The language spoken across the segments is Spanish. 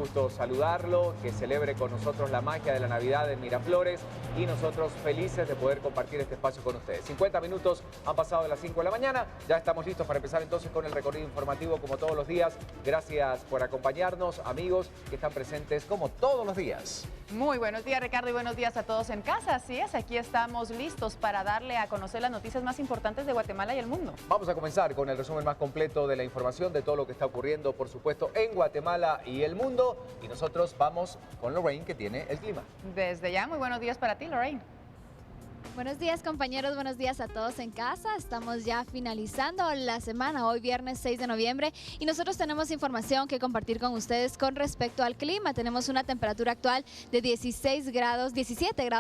gusto saludarlo, que celebre con nosotros la magia de la Navidad en Miraflores y nosotros felices de poder compartir este espacio con ustedes. 50 minutos han pasado de las 5 de la mañana, ya estamos listos para empezar entonces con el recorrido informativo como todos los días. Gracias por acompañarnos, amigos que están presentes como todos los días. Muy buenos días, Ricardo, y buenos días a todos en casa. Así es, aquí estamos listos para darle a conocer las noticias más importantes de Guatemala y el mundo. Vamos a comenzar con el resumen más completo de la información de todo lo que está ocurriendo, por supuesto, en Guatemala y el mundo. Y nosotros vamos con Lorraine, que tiene el clima. Desde ya, muy buenos días para ti, Lorraine. Buenos días, compañeros, buenos días a todos en casa. Estamos ya finalizando la semana, hoy viernes 6 de noviembre, y nosotros tenemos información que compartir con ustedes con respecto al clima. Tenemos una temperatura actual de 17 grados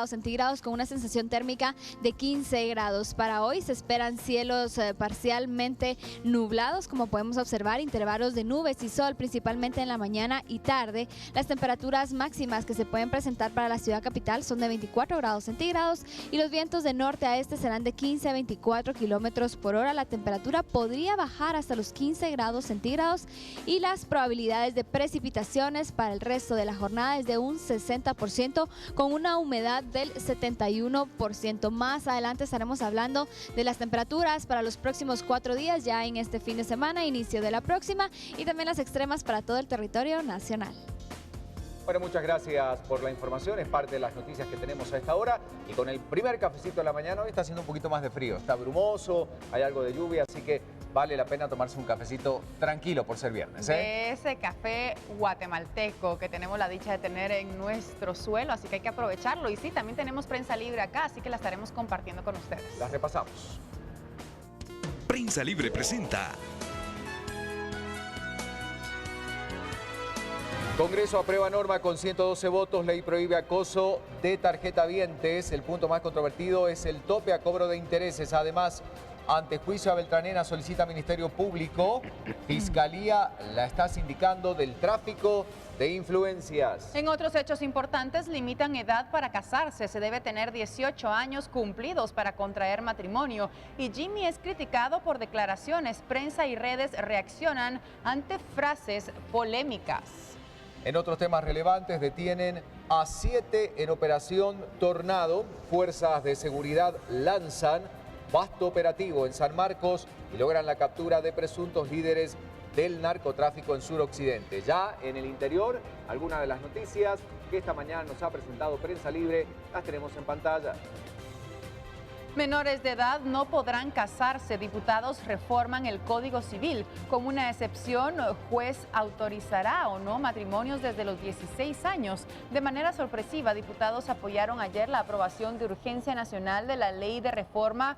centígrados con una sensación térmica de 15 grados. Para hoy se esperan cielos parcialmente nublados, como podemos observar, intervalos de nubes y sol, principalmente en la mañana y tarde. Las temperaturas máximas que se pueden presentar para la ciudad capital son de 24 grados centígrados y los vientos de norte a este serán de 15 a 24 kilómetros por hora. La temperatura podría bajar hasta los 15 grados centígrados y las probabilidades de precipitaciones para el resto de la jornada es de un 60% con una humedad del 71%. Más adelante estaremos hablando de las temperaturas para los próximos 4 días, ya en este fin de semana, inicio de la próxima, y también las extremas para todo el territorio nacional. Bueno, muchas gracias por la información, es parte de las noticias que tenemos a esta hora. Y con el primer cafecito de la mañana, hoy está haciendo un poquito más de frío, está brumoso, hay algo de lluvia, así que vale la pena tomarse un cafecito tranquilo por ser viernes, ¿eh? De ese café guatemalteco que tenemos la dicha de tener en nuestro suelo, así que hay que aprovecharlo. Y sí, también tenemos prensa libre acá, así que la estaremos compartiendo con ustedes. Las repasamos. Prensa Libre presenta. Congreso aprueba norma con 112 votos, ley prohíbe acoso de tarjetavientes. El punto más controvertido es el tope a cobro de intereses. Además, ante juicio a Beltranena solicita Ministerio Público, Fiscalía la está sindicando del tráfico de influencias. En otros hechos importantes, limitan edad para casarse. Se debe tener 18 años cumplidos para contraer matrimonio. Y Jimmy es criticado por declaraciones. Prensa y redes reaccionan ante frases polémicas. En otros temas relevantes, detienen a 7 en operación Tornado. Fuerzas de seguridad lanzan vasto operativo en San Marcos y logran la captura de presuntos líderes del narcotráfico en suroccidente. Ya en el interior, algunas de las noticias que esta mañana nos ha presentado Prensa Libre, las tenemos en pantalla. Menores de edad no podrán casarse. Diputados reforman el Código Civil. Como una excepción, juez autorizará o no matrimonios desde los 16 años. De manera sorpresiva, diputados apoyaron ayer la aprobación de urgencia nacional de la ley de reforma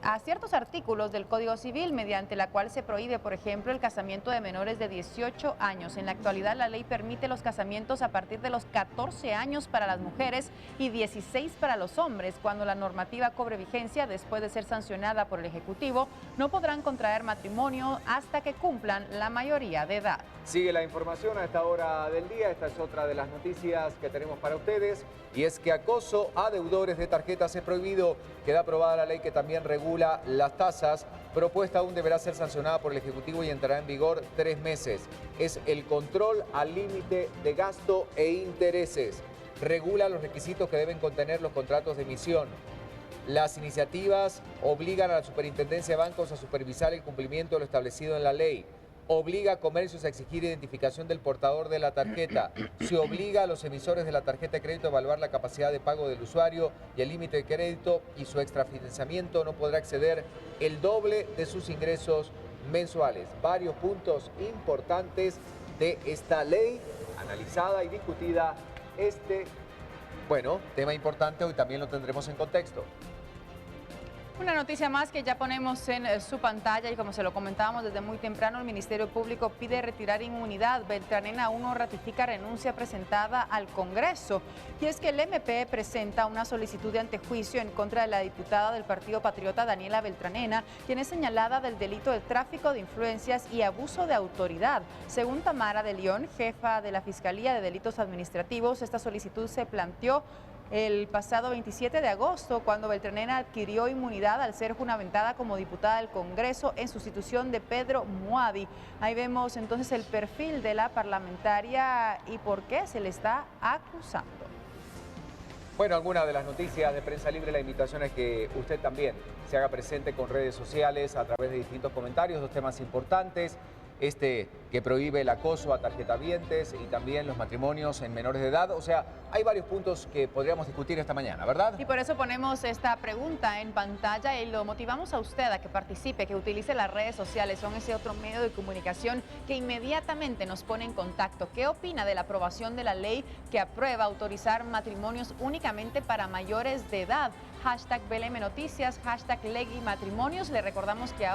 a ciertos artículos del Código Civil, mediante la cual se prohíbe, por ejemplo, el casamiento de menores de 18 años. En la actualidad, la ley permite los casamientos a partir de los 14 años para las mujeres y 16 para los hombres. Cuando la normativa cobre vigencia, después de ser sancionada por el Ejecutivo, no podrán contraer matrimonio hasta que cumplan la mayoría de edad. Sigue la información a esta hora del día. Esta es otra de las noticias que tenemos para ustedes. Y es que acoso a deudores de tarjetas es prohibido. Queda aprobada la ley que también regula las tasas. Propuesta aún deberá ser sancionada por el Ejecutivo y entrará en vigor 3 meses. Es el control al límite de gasto e intereses. Regula los requisitos que deben contener los contratos de emisión. Las iniciativas obligan a la Superintendencia de Bancos a supervisar el cumplimiento de lo establecido en la ley. Obliga a comercios a exigir identificación del portador de la tarjeta. Se obliga a los emisores de la tarjeta de crédito a evaluar la capacidad de pago del usuario y el límite de crédito y su extrafinanciamiento no podrá exceder el doble de sus ingresos mensuales. Varios puntos importantes de esta ley analizada y discutida. Tema importante, hoy también lo tendremos en contexto. Una noticia más que ya ponemos en su pantalla y como se lo comentábamos desde muy temprano, el Ministerio Público pide retirar inmunidad. Beltranena aún no ratifica renuncia presentada al Congreso. Y es que el MP presenta una solicitud de antejuicio en contra de la diputada del Partido Patriota, Daniela Beltranena, quien es señalada del delito de tráfico de influencias y abuso de autoridad. Según Tamara de León, jefa de la Fiscalía de Delitos Administrativos, esta solicitud se planteó el pasado 27 de agosto, cuando Beltranena adquirió inmunidad al ser juramentada como diputada del Congreso en sustitución de Pedro Muadi. Ahí vemos entonces el perfil de la parlamentaria y por qué se le está acusando. Bueno, algunas de las noticias de Prensa Libre, la invitación es que usted también se haga presente con redes sociales a través de distintos comentarios, dos temas importantes. Este que prohíbe el acoso a tarjetavientes y también los matrimonios en menores de edad. O sea, hay varios puntos que podríamos discutir esta mañana, ¿verdad? Y por eso ponemos esta pregunta en pantalla y lo motivamos a usted a que participe, que utilice las redes sociales. Son ese otro medio de comunicación que inmediatamente nos pone en contacto. ¿Qué opina de la aprobación de la ley que aprueba autorizar matrimonios únicamente para mayores de edad? Hashtag BLM Noticias, hashtag Legui Matrimonios. Le recordamos que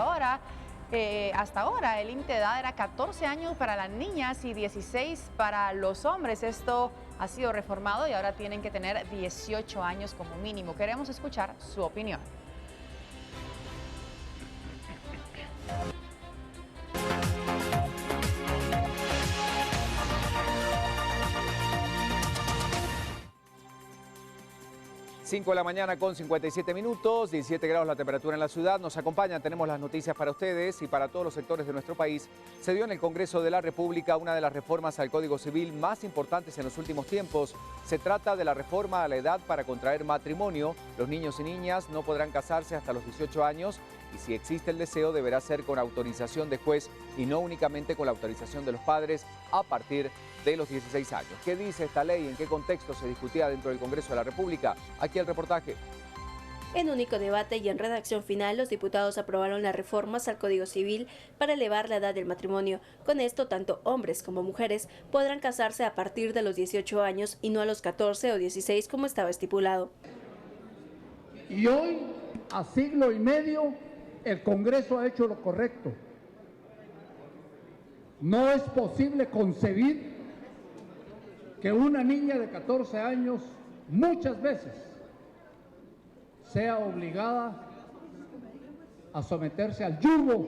hasta ahora el límite de edad era 14 años para las niñas y 16 para los hombres. Esto ha sido reformado y ahora tienen que tener 18 años como mínimo. Queremos escuchar su opinión. Cinco de la mañana con 57 minutos, 17 grados la temperatura en la ciudad. Nos acompañan, tenemos las noticias para ustedes y para todos los sectores de nuestro país. Se dio en el Congreso de la República una de las reformas al Código Civil más importantes en los últimos tiempos. Se trata de la reforma a la edad para contraer matrimonio. Los niños y niñas no podrán casarse hasta los 18 años y si existe el deseo deberá ser con autorización de juez y no únicamente con la autorización de los padres a partir de los 16 años. ¿Qué dice esta ley? ¿En qué contexto se discutía dentro del Congreso de la República? Aquí el reportaje. En único debate y en redacción final, los diputados aprobaron las reformas al Código Civil para elevar la edad del matrimonio. Con esto, tanto hombres como mujeres podrán casarse a partir de los 18 años y no a los 14 o 16 como estaba estipulado. Y hoy, a siglo y medio, el Congreso ha hecho lo correcto. No es posible concebir que una niña de 14 años muchas veces sea obligada a someterse al yugo,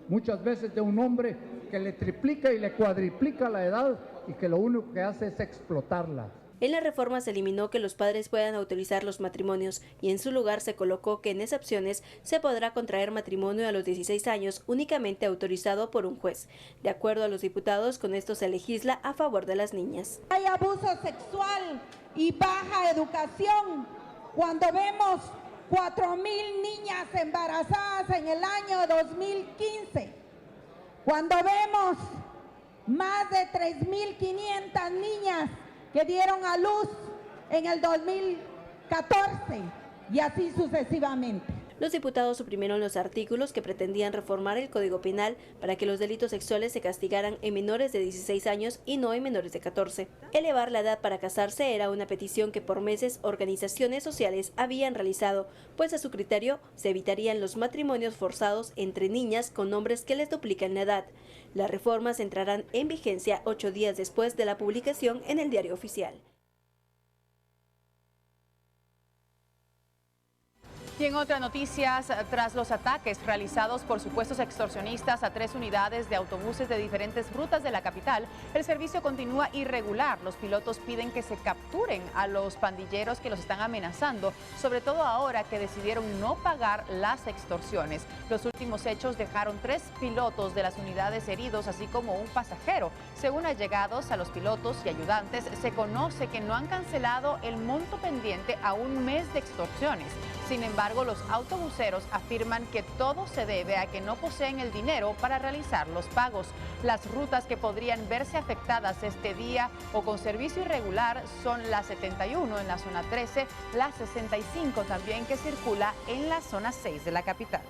muchas veces de un hombre que le triplica y le cuadriplica la edad y que lo único que hace es explotarla. En la reforma se eliminó que los padres puedan autorizar los matrimonios y en su lugar se colocó que en excepciones se podrá contraer matrimonio a los 16 años únicamente autorizado por un juez. De acuerdo a los diputados, con esto se legisla a favor de las niñas. Hay abuso sexual y baja educación cuando vemos 4.000 niñas embarazadas en el año 2015, cuando vemos más de 3.500 niñas que dieron a luz en el 2014 y así sucesivamente. Los diputados suprimieron los artículos que pretendían reformar el Código Penal para que los delitos sexuales se castigaran en menores de 16 años y no en menores de 14. Elevar la edad para casarse era una petición que por meses organizaciones sociales habían realizado, pues a su criterio se evitarían los matrimonios forzados entre niñas con hombres que les duplican la edad. Las reformas entrarán en vigencia 8 días después de la publicación en el Diario Oficial. Y en otras noticias, tras los ataques realizados por supuestos extorsionistas a 3 unidades de autobuses de diferentes rutas de la capital, el servicio continúa irregular. Los pilotos piden que se capturen a los pandilleros que los están amenazando, sobre todo ahora que decidieron no pagar las extorsiones. Los últimos hechos dejaron 3 pilotos de las unidades heridos, así como un pasajero. Según allegados a los pilotos y ayudantes, se conoce que no han cancelado el monto pendiente a un mes de extorsiones. Sin embargo, los autobuseros afirman que todo se debe a que no poseen el dinero para realizar los pagos. Las rutas que podrían verse afectadas este día o con servicio irregular son la 71 en la zona 13, la 65 también que circula en la zona 6 de la capital.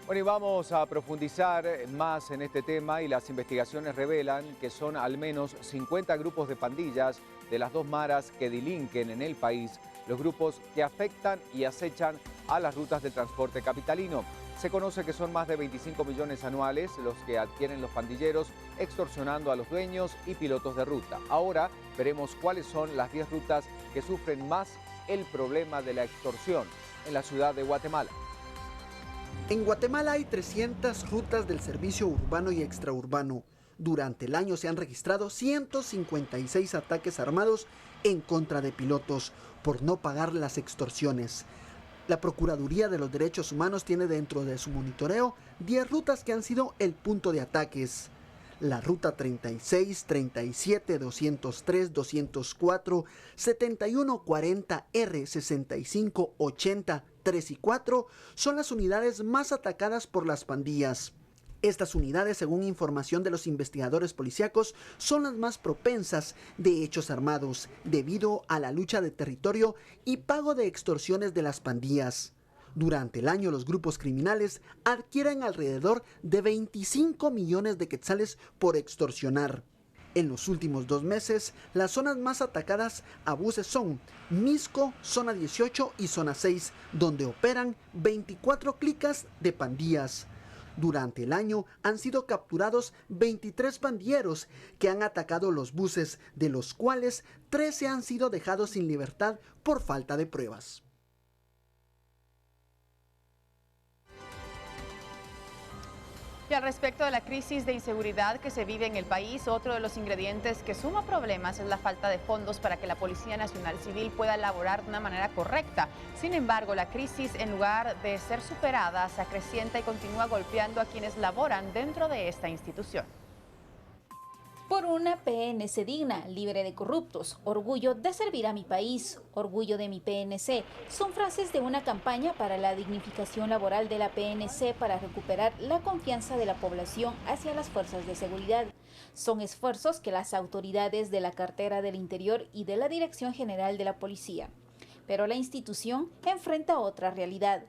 Bueno, y vamos a profundizar más en este tema y las investigaciones revelan que son al menos 50 grupos de pandillas de las 2 maras que delinquen en el país, los grupos que afectan y acechan a las rutas de transporte capitalino. Se conoce que son más de 25 millones anuales los que adquieren los pandilleros, extorsionando a los dueños y pilotos de ruta. Ahora veremos cuáles son las 10 rutas que sufren más el problema de la extorsión en la ciudad de Guatemala. En Guatemala hay 300 rutas del servicio urbano y extraurbano, Durante el año se han registrado 156 ataques armados en contra de pilotos por no pagar las extorsiones. La Procuraduría de los Derechos Humanos tiene dentro de su monitoreo 10 rutas que han sido el punto de ataques. La ruta 36, 37, 203, 204, 7140, R, 65, 80, 3 y 4 son las unidades más atacadas por las pandillas. Estas unidades, según información de los investigadores policíacos, son las más propensas de hechos armados, debido a la lucha de territorio y pago de extorsiones de las pandillas. Durante el año, los grupos criminales adquieren alrededor de 25 millones de quetzales por extorsionar. En los últimos 2 meses, las zonas más atacadas a buses son Misco, Zona 18 y Zona 6, donde operan 24 clicas de pandillas. Durante el año han sido capturados 23 pandilleros que han atacado los buses, de los cuales 13 han sido dejados sin libertad por falta de pruebas. Y al respecto de la crisis de inseguridad que se vive en el país, otro de los ingredientes que suma problemas es la falta de fondos para que la Policía Nacional Civil pueda laborar de una manera correcta. Sin embargo, la crisis, en lugar de ser superada, se acrecienta y continúa golpeando a quienes laboran dentro de esta institución. Por una PNC digna, libre de corruptos, orgullo de servir a mi país, orgullo de mi PNC, son frases de una campaña para la dignificación laboral de la PNC para recuperar la confianza de la población hacia las fuerzas de seguridad. Son esfuerzos que las autoridades de la cartera del Interior y de la Dirección General de la Policía. Pero la institución enfrenta otra realidad.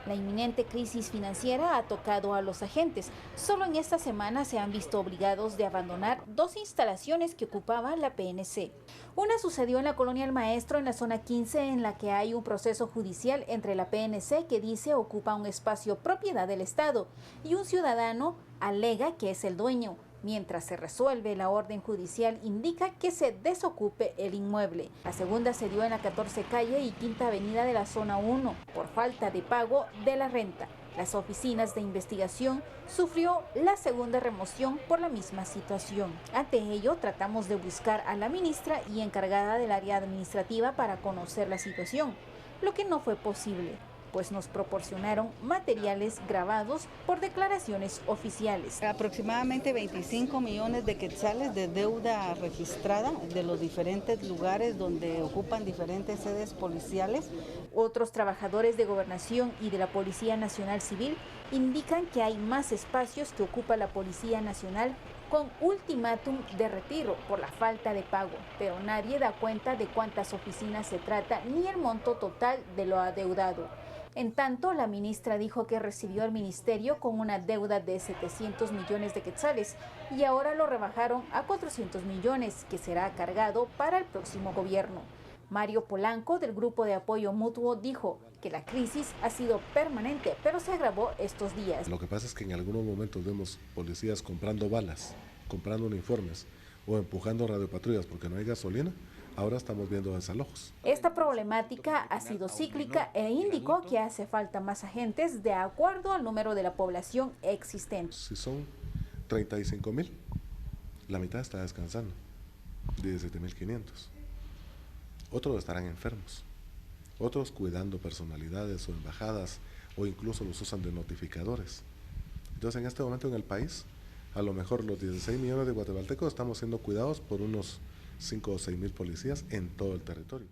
La inminente crisis financiera ha tocado a los agentes. Solo en esta semana se han visto obligados de abandonar 2 instalaciones que ocupaba la PNC. Una sucedió en la Colonia El Maestro, en la zona 15, en la que hay un proceso judicial entre la PNC, que dice ocupa un espacio propiedad del Estado, y un ciudadano alega que es el dueño. Mientras se resuelve, la orden judicial indica que se desocupe el inmueble. La segunda se dio en la 14 calle y Quinta Avenida de la zona 1, por falta de pago de la renta. Las oficinas de investigación sufrió la segunda remoción por la misma situación. Ante ello, tratamos de buscar a la ministra y encargada del área administrativa para conocer la situación, lo que no fue posible, pues nos proporcionaron materiales grabados por declaraciones oficiales. Aproximadamente 25 millones de quetzales de deuda registrada de los diferentes lugares donde ocupan diferentes sedes policiales. Otros trabajadores de Gobernación y de la Policía Nacional Civil indican que hay más espacios que ocupa la Policía Nacional con ultimátum de retiro por la falta de pago, pero nadie da cuenta de cuántas oficinas se trata ni el monto total de lo adeudado. En tanto, la ministra dijo que recibió el ministerio con una deuda de 700 millones de quetzales y ahora lo rebajaron a 400 millones, que será cargado para el próximo gobierno. Mario Polanco, del Grupo de Apoyo Mutuo, dijo que la crisis ha sido permanente, pero se agravó estos días. Lo que pasa es que en algunos momentos vemos policías comprando balas, comprando uniformes o empujando radiopatrullas porque no hay gasolina. Ahora estamos viendo desalojos. Esta problemática ha sido cíclica e indicó que hace falta más agentes de acuerdo al número de la población existente. Si son 35,000, la mitad está descansando, 17,500. Otros estarán enfermos, otros cuidando personalidades o embajadas, o incluso los usan de notificadores. Entonces, en este momento en el país, a lo mejor los 16 millones de guatemaltecos estamos siendo cuidados por unos 5 o 6 mil policías en todo el territorio.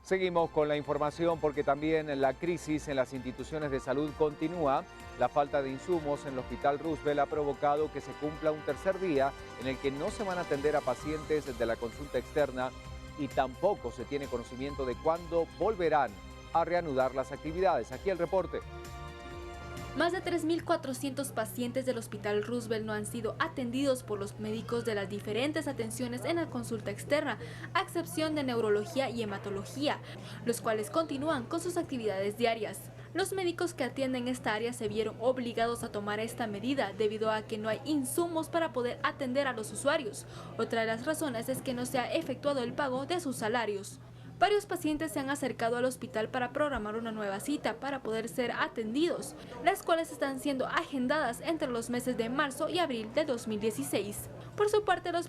Seguimos con la información porque también la crisis en las instituciones de salud continúa. La falta de insumos en el Hospital Roosevelt ha provocado que se cumpla un tercer día en el que no se van a atender a pacientes de la consulta externa y tampoco se tiene conocimiento de cuándo volverán a reanudar las actividades. Aquí el reporte. Más de 3.400 pacientes del Hospital Roosevelt no han sido atendidos por los médicos de las diferentes atenciones en la consulta externa, a excepción de neurología y hematología, los cuales continúan con sus actividades diarias. Los médicos que atienden esta área se vieron obligados a tomar esta medida debido a que no hay insumos para poder atender a los usuarios. Otra de las razones es que no se ha efectuado el pago de sus salarios. Varios pacientes se han acercado al hospital para programar una nueva cita para poder ser atendidos, las cuales están siendo agendadas entre los meses de marzo y abril de 2016. Por su parte, los